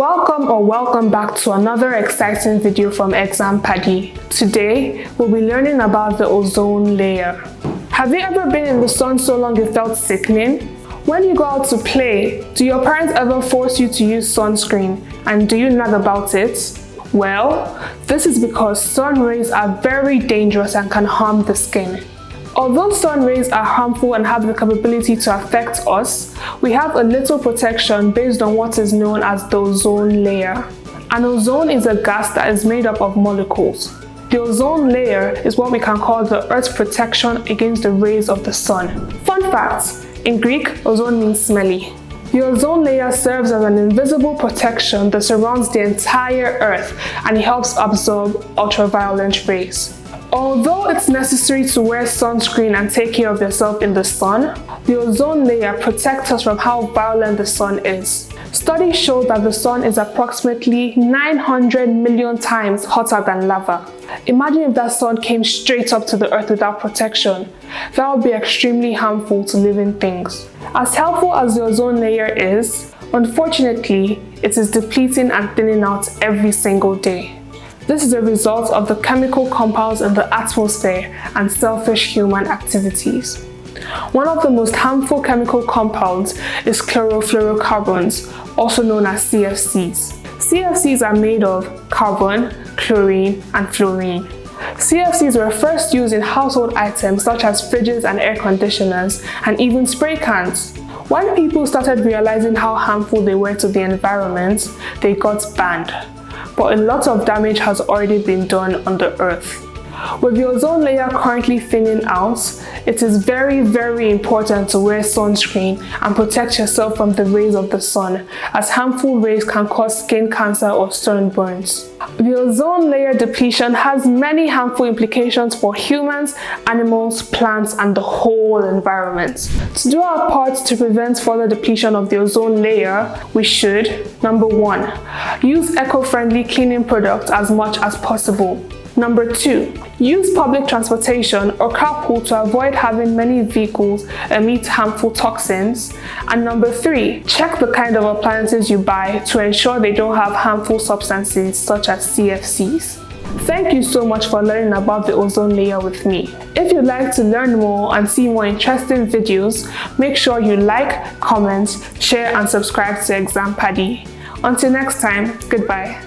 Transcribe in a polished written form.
Welcome back to another exciting video from ExamPadi. Today, we'll be learning about the ozone layer. Have you ever been in the sun so long you felt sickening? When you go out to play, do your parents ever force you to use sunscreen, and do you nag about it? Well, this is because sun rays are very dangerous and can harm the skin. Although sun rays are harmful and have the capability to affect us, we have a little protection based on what is known as the ozone layer. An ozone is a gas that is made up of molecules. The ozone layer is what we can call the Earth's protection against the rays of the sun. Fun fact: in Greek, ozone means smelly. The ozone layer serves as an invisible protection that surrounds the entire Earth, and it helps absorb ultraviolet rays. Although it's necessary to wear sunscreen and take care of yourself in the sun, the ozone layer protects us from how violent the sun is. Studies show that the sun is approximately 900 million times hotter than lava. Imagine if that sun came straight up to the Earth without protection. That would be extremely harmful to living things. As helpful as the ozone layer is, unfortunately, it is depleting and thinning out every single day. This is a result of the chemical compounds in the atmosphere and selfish human activities. One of the most harmful chemical compounds is chlorofluorocarbons, also known as CFCs. CFCs are made of carbon, chlorine, and fluorine. CFCs were first used in household items such as fridges and air conditioners, and even spray cans. When people started realizing how harmful they were to the environment, they got banned. But a lot of damage has already been done on the Earth. With the ozone layer currently thinning out, it is very important to wear sunscreen and protect yourself from the rays of the sun, as harmful rays can cause skin cancer or sunburns. The ozone layer depletion has many harmful implications for humans, animals, plants, and the whole environment. To do our part to prevent further depletion of the ozone layer, we should: number 1, use eco-friendly cleaning products as much as possible. Number 2, use public transportation or carpool to avoid having many vehicles emit harmful toxins. And number 3, check the kind of appliances you buy to ensure they don't have harmful substances such as CFCs. Thank you so much for learning about the ozone layer with me. If you'd like to learn more and see more interesting videos, make sure you like, comment, share, and subscribe to ExamPadi. Until next time, goodbye.